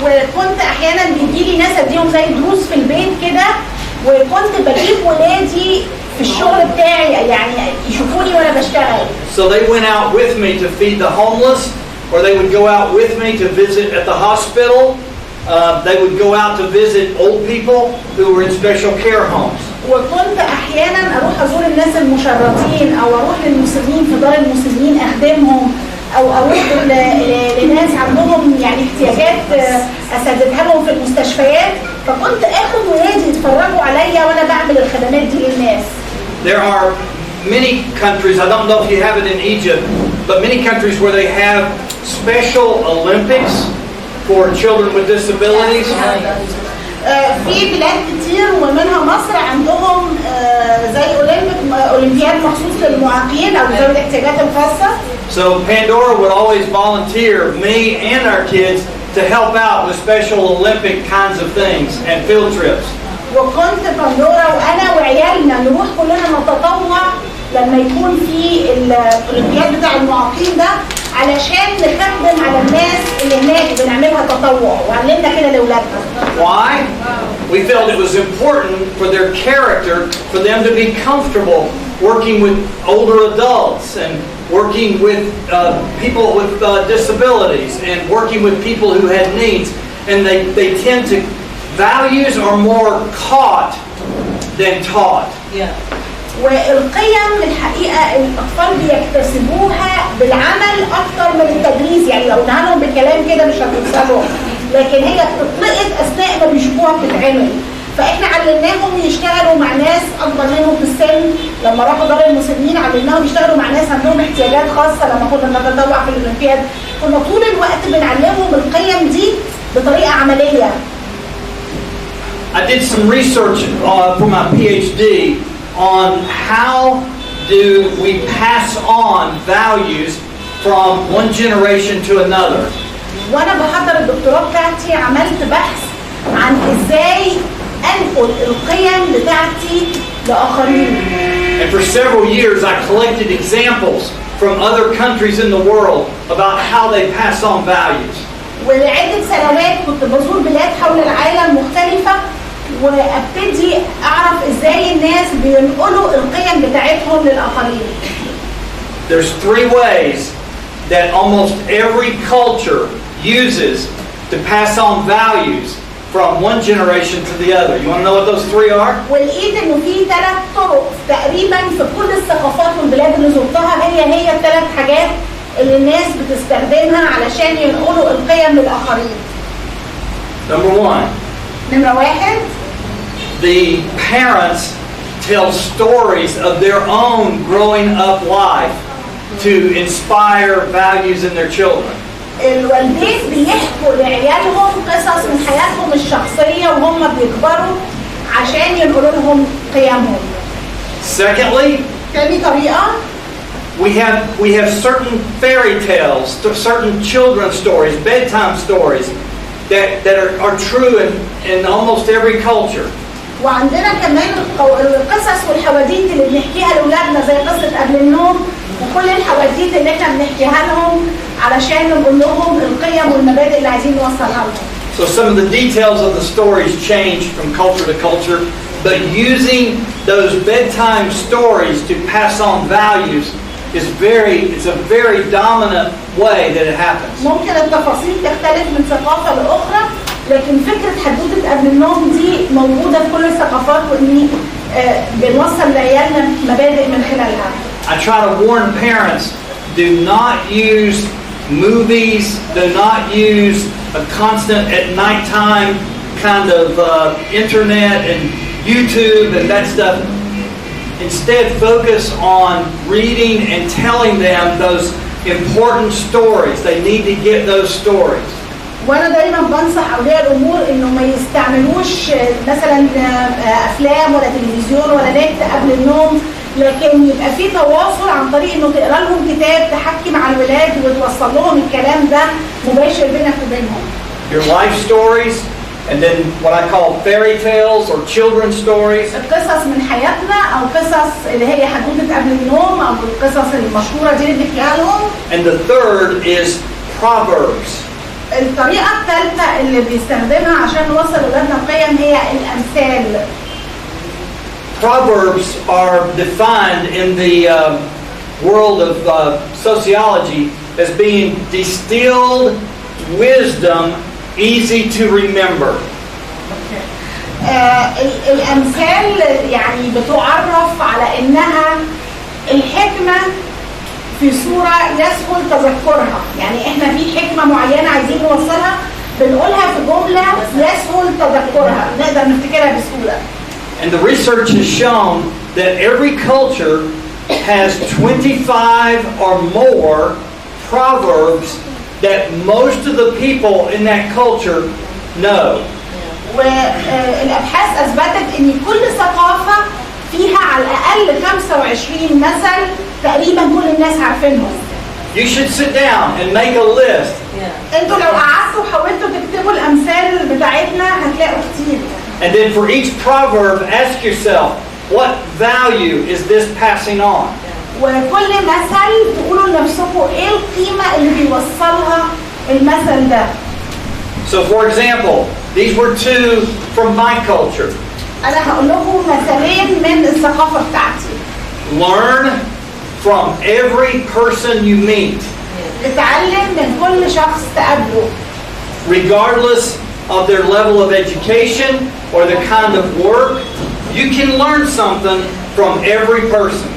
وكنت احيانا بيجيلي ناس اديهم زي دروس في البيت كده، وكنت بجيب ولادي في الشغل بتاعي يعني يشوفوني وانا بشتغل. So they went out with me to feed the homeless, or they would go out with me to visit at the hospital. They would go out to visit old people who were in special care homes. وكنت احيانا اروح ازور الناس المشردين او اروح للمسنين في دار المسنين اخدمهم، او اروح لناس عندهم يعني احتياجات اسددها لهم في المستشفيات، فكنت اخد ولادي يتفرجوا عليا وانا بعمل الخدمات دي للناس. There are many countries, I don't know if you have it in Egypt, but many countries where they have special Olympics for children with disabilities. في بلاد كتير ومنها مصر عندهم زي اولمبياد مخصوص للمعاقين او ذوي الاحتياجات الخاصه. So Pandora would always volunteer me and our kids to help out with special Olympic kinds of things and field trips. وكنت بندورا وانا وعيالنا نروح كلنا نتطوع لما يكون في الاولمبياد بتاع المعاقين ده، علشان نخدم على الناس اللي هناك بنعملها تطوع وعلمنا كده لاولادنا. Why? We felt it was important for their character, for them to be comfortable working with older adults and working with people with disabilities and working with people who had needs. And they tend to, values are more caught than taught. Yeah. والقيم الحقيقه الاطفال بيكتسبوها بالعمل اكتر من التدريس، يعني لو قلنا لهم بالكلام كده مش هتوصلوا، لكن هي بتطلقت اثناء ما بيشوفوها بتتعمل. فاحنا علمناهم يشتغلوا مع ناس اكبر منهم في السن، لما راحوا دار المسنين علمناهم يشتغلوا مع ناس عندهم احتياجات خاصه، لما كنا بنتطوع في الاولمبياد كنا طول الوقت بنعلمهم القيم دي بطريقه عمليه. I did some research for my PhD on how do we pass on values from one generation to another. وانا بحضر الدكتوراه بتاعتي عملت بحث عن ازاي انقل القيم بتاعتي لاخرين. And for several years I collected examples from other countries in the world about how they pass on values. ولعدة سنوات كنت بزور بلاد حول العالم مختلفة وابتدي اعرف ازاي الناس بينقلوا القيم بتاعتهم للاخرين. There's three ways that almost every culture uses to pass on values from one generation to the other. You want to know what those three are? ولقيت انه في 3 طرق تقريبا في كل الثقافات والبلاد اللي زرتها هي ال3 حاجات اللي الناس بتستخدمها علشان ينقلوا القيم للاخرين. Number one. نمرة 1. The parents tell stories of their own growing up life to inspire values in their children. الوالدين بيحكوا لعيالهم قصص من حياتهم الشخصية وهم بيكبروا عشان ينقلوا لهم قيمهم. Secondly, تاني طريقة we have certain fairy tales, certain children's stories, bedtime stories that are true in almost every culture. وعندنا كمان القصص والحواديت اللي بنحكيها لاولادنا زي قصة قبل النوم وكل الحواديت اللي احنا بنحكيها لهم علشان نقول لهم القيم والمبادئ اللي عايزين نوصلها لهم. So some of the details of the stories change from culture to culture, but using those bedtime stories to pass on values it's a very dominant way that it happens. ممكن التفاصيل تختلف من ثقافة لأخرى، لكن فكرة حدوتة قبل النوم دي موجودة في كل الثقافات وإني بنوصل لعيالنا مبادئ من خلالها. I try to warn parents, do not use movies, do not use a constant at nighttime kind of internet and YouTube and that stuff. Instead, focus on reading and telling them those important stories. They need to get those stories. وانا دايما بنصح اولياء الامور انه ما يستعملوش مثلا افلام ولا تلفزيون ولا نت قبل النوم، لكن يبقى في تواصل عن طريق انه تقرا لهم كتاب تحكي مع الولاد وتوصل لهم الكلام ده مباشر بينك وبينهم. Your life stories, and then what I call fairy tales or children's stories. القصص من حياتنا او قصص اللي هي حدوته قبل النوم او القصص المشهوره دي اللي بنحكيها لهم. And the third is proverbs. الطريقه الثالثه اللي بيستخدمها عشان نوصل لاولادنا القيم هي الامثال. Proverbs are defined in the world of sociology as being distilled wisdom, easy to remember. الأمثال يعني بتعرف على إنها الحكمة في صورة يسهل تذكرها، يعني إحنا في حكمة معينة عايزين نوصلها بنقولها في جملة يسهل تذكرها، نقدر نفتكرها بسهولة. And the research has shown that every culture has 25 or more proverbs that most of the people in that culture know. والأبحاث أثبتت إن كل ثقافة فيها على الأقل 25 مثل تقريبا كل الناس عارفينهم. You should sit down and make a list. انتوا لو قعدتوا وحاولتوا تكتبوا الأمثال بتاعتنا هتلاقوا كتير. And then for each proverb, ask yourself, what value is this passing on? وكل مثل تقولوا لنفسكم ايه القيمة اللي بيوصلها المثل ده. So for example, these were two from my culture. انا هقول لكم مثالين من الثقافة بتاعتي. Learn from every person you meet. اتعلم من كل شخص تقابله. Regardless of their level of education or the kind of work, you can learn something from every person.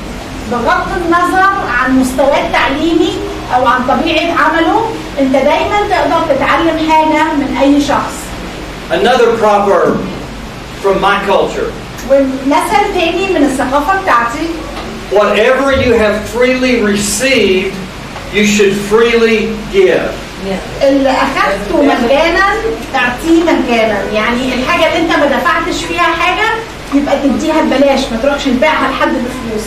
بغض النظر عن مستواه التعليمي او عن طبيعة عمله، انت دايما تقدر تتعلم حاجة من اي شخص. Another proverb from my culture. ومثل تاني من الثقافة بتاعتي. Whatever you have freely received, you should freely give. اللي اخذته مجانا تعطيه مجانا، يعني الحاجة اللي انت ما دفعتش فيها حاجة يبقى تديها ببلاش، ما تروحش تبيعها لحد بفلوس.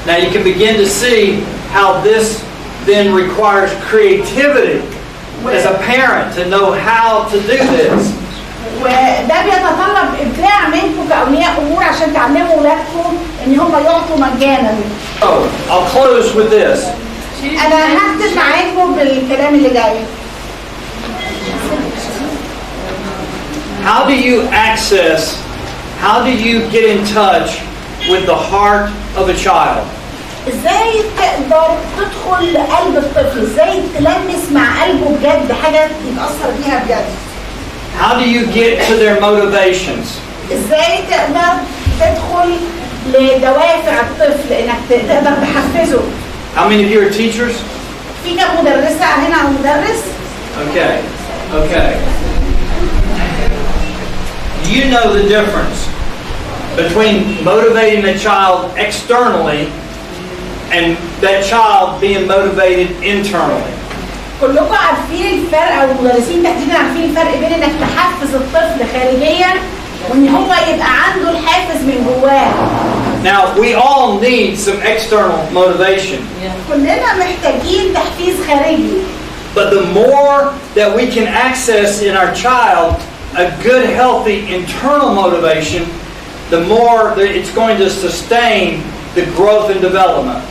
Now you can begin to see how this then requires creativity as a parent to know how to do this. وده بيتطلب ابداع منكم كاولياء امور عشان تعلموا اولادكم ان هم يعطوا مجانا. Oh, I'll close with this. انا هختم معاكم بالكلام اللي جاي. How do you get in touch with the heart of a child? ازاي تقدر تدخل لقلب الطفل؟ ازاي تلمس مع قلبه بجد حاجه يتاثر بيها بجد؟ How do you get to their motivations? ازاي تقدر تدخل لدوافع الطفل انك تقدر تحفزه؟ How many of you are teachers? في كم مدرسه هنا او مدرس؟ Okay. You know the difference between motivating a child externally and that child being motivated internally. كلكم عارفين الفرق او المدرسين تحديدا عارفين الفرق بين انك تحفز الطفل خارجيا وان هو يبقى عنده الحافز من جواه. Now we all need some external motivation. كلنا محتاجين تحفيز خارجي. But the more that we can access in our child a good, healthy internal motivation, the more that it's going to sustain the growth and development.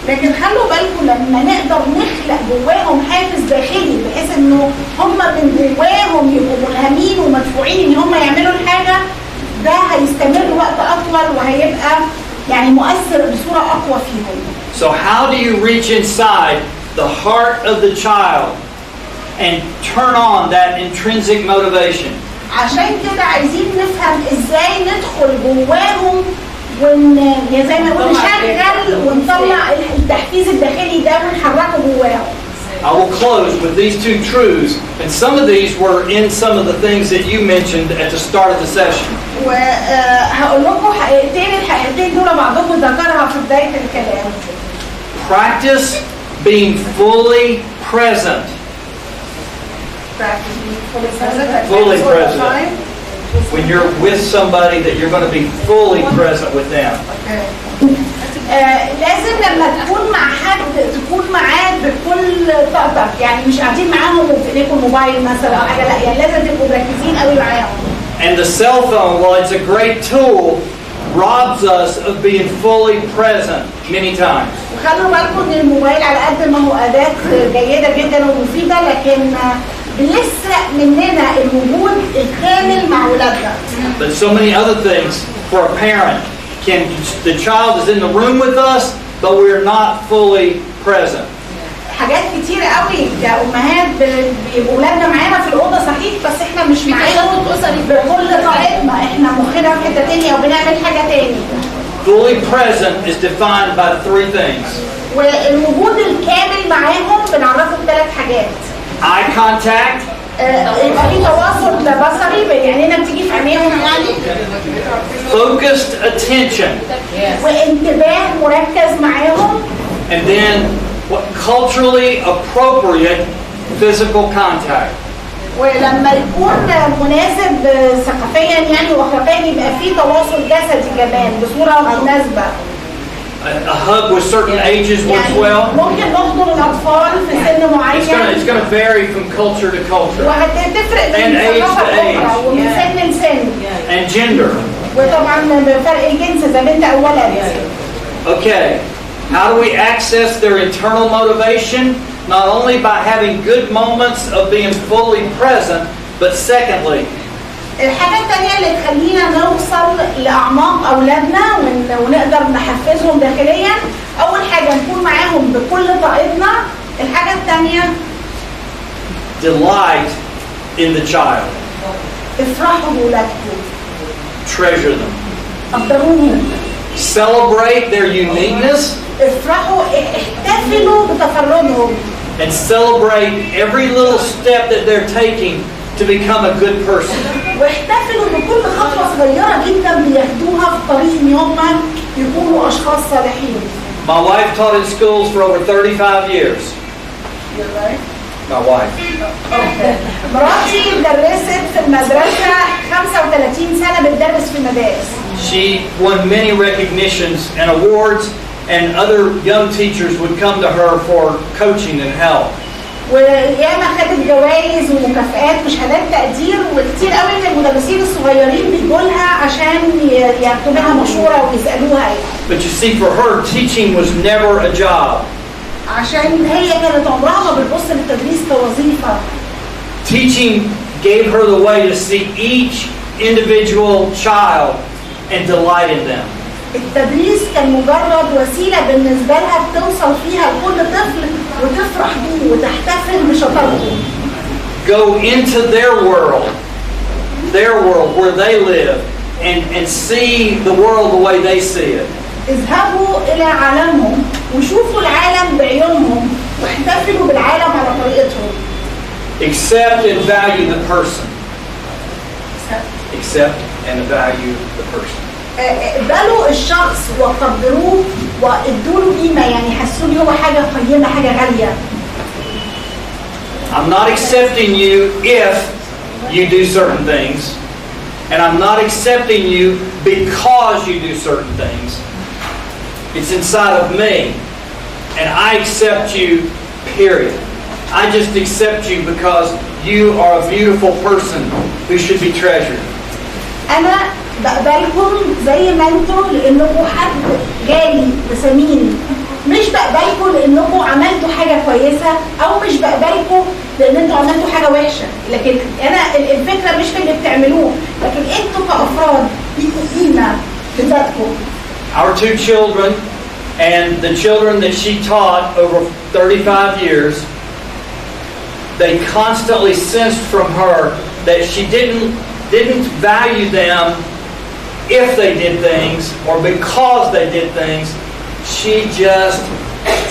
لكن خلوا بالكم لما نقدر نخلق جواهم حافز داخلي بحيث انه هم من جواهم يبقوا ملهمين ومدفوعين ان هم يعملوا الحاجه، ده هيستمر وقت اطول وهيبقى يعني مؤثر بصوره اقوى فيهم. So how do you reach inside the heart of the child and turn on that intrinsic motivation? عشان كده عايزين نفهم ازاي ندخل جواهم زي ما نقول نشغل ونطلع التحفيز الداخلي ده ونحركه جواهم. I will close with these two truths, and some of these were in some of the things that you mentioned at the start of the session. وهقول لكم الحقيقتين دول بعضكم ذكرها في بداية الكلام. Practice being fully present. Fully present. When you're with somebody that you're going to be fully present with them. لازم لما تكون مع حد تكون معاه بكل طاقتك، يعني مش قاعدين معاهم وفي ايديكم موبايل مثلا او حاجه، لا يعني لازم تبقوا مركزين قوي معاهم. And the cell phone, while it's a great tool, robs us of being fully present many times. وخلوا بالكم ان الموبايل على قد ما هو اداه جيده جدا ومفيده، لكن بيسرق مننا الوجود الكامل مع اولادنا. But so many other things for a parent. The child is in the room with us, but we're not fully present. حاجات كتير قوي كأمهات بيبقوا اولادنا معانا في الأوضة صحيح، بس احنا مش معاهم بكل طاقتنا، احنا مخنا في حتة تانية وبنعمل حاجة تاني. Fully present is defined by three things. والوجود الكامل معاهم بنعرفه بثلاث حاجات. Eye contact. يبقى في تواصل بصري بين عينينا بتيجي في عينيهم يعني. Focused attention. وانتباه مركز معاهم. And then what culturally appropriate physical contact. ولما يكون مناسب ثقافيا يعني واخلاقيا يبقى في تواصل جسدي كمان بصوره مناسبه. A hug with certain ages works well. ممكن نحضن الأطفال في سن معين. It's going to vary from culture to culture. وهتفرق And age to age. ومن سن لسن. And gender. وطبعا بفرق الجنس إذا بنت أو ولد. Okay. How do we access their internal motivation? Not only by having good moments of being fully present, but secondly, الحاجة التانية اللي تخلينا نوصل لأعماق أولادنا ونقدر نحفزهم داخليا، أول حاجة نكون معاهم بكل طاقتنا. الحاجة التانية delight in the child. افرحوا بولادكم. Treasure them. قدروهم. Celebrate their uniqueness. افرحوا، احتفلوا بتفردهم. And celebrate every little step that they're taking to become a good person. واحتفلوا بكل خطوة صغيرة جدا بياخدوها في طريق ان هم يكونوا أشخاص صالحين. My wife taught in schools for over 35 years. My wife. مراتي درست في المدرسة 35 سنة بتدرس في المدارس. She won many recognitions and awards, and other young teachers would come to her for coaching and help. وياما خدت جوائز ومكافآت وشهادات تقدير، وكتير قوي من المدرسين الصغيرين بيجوا لها عشان ياخدوا لها مشورة ويسألوها. But you see, for her, teaching was never a job. عشان هي كانت عمرها ما بتبص للتدريس كوظيفة. Teaching gave her the way to see each individual child and delight in them. التدريس كان مجرد وسيلة بالنسبة لها بتوصل فيها لكل طفل وتفرح بيه وتحتفل بشطارته. Go into their world where they live, and see the world the way they see it. اذهبوا إلى عالمهم وشوفوا العالم بعيونهم واحتفلوا بالعالم على طريقتهم. Accept and value the person. Accept and value the person. اقبلوا الشخص وقدروه وادوا له قيمه، يعني حسوا لي هو حاجه قيمه، حاجه غاليه. I'm not accepting you if you do certain things, and I'm not accepting you because you do certain things. It's inside of me, and I accept you, period. I just accept you because you are a beautiful person who should be treasured. انا بقبلكم زي ما انتم لانكم حد غالي وثمين، مش بقبلكم لانكم عملتوا حاجه كويسه، او مش بقبلكم لان انتوا عملتوا حاجه وحشه، لكن انا الفكره مش في اللي بتعملوه، لكن انتوا كافراد ليكوا قيمه في ذاتكم. Our two children and the children that she taught over 35 years, they constantly sensed from her that she didn't value them if they did things or because they did things. She just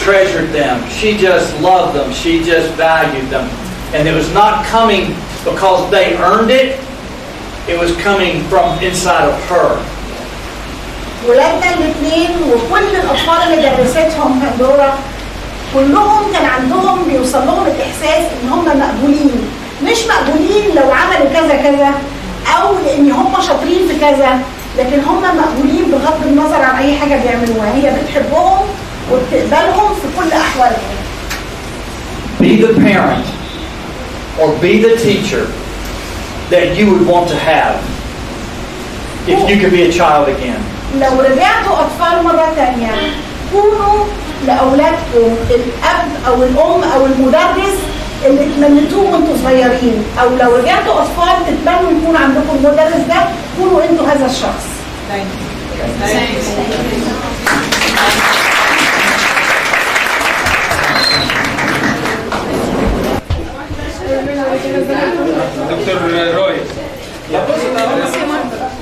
treasured them. She just loved them. She just valued them. And it was not coming because they earned it. It was coming from inside of her. ولادنا الاثنين وكل الاطفال اللي درستهم بندورة كلهم كان عندهم بيوصل لهم الاحساس ان هم مقبولين، مش مقبولين لو عملوا كذا كذا او لان هم شاطرين في كذا، لكن هم مقبولين بغض النظر عن اي حاجه بيعملوها. هي بتحبهم وبتقبلهم في كل احوالهم. Be the parent or be the teacher that you would want to have if you could be a child again. لو رجعتوا اطفال مره ثانيه كونوا لاولادكم الاب او الام او المدرس اللي تمنيتوه وانتوا صغيرين، او لو رجعتوا اطفال تتمنوا يكون عندكم المدرس ده، كونوا انتوا هذا الشخص. دكتور روي.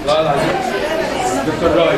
لا العظيم. دكتور روي.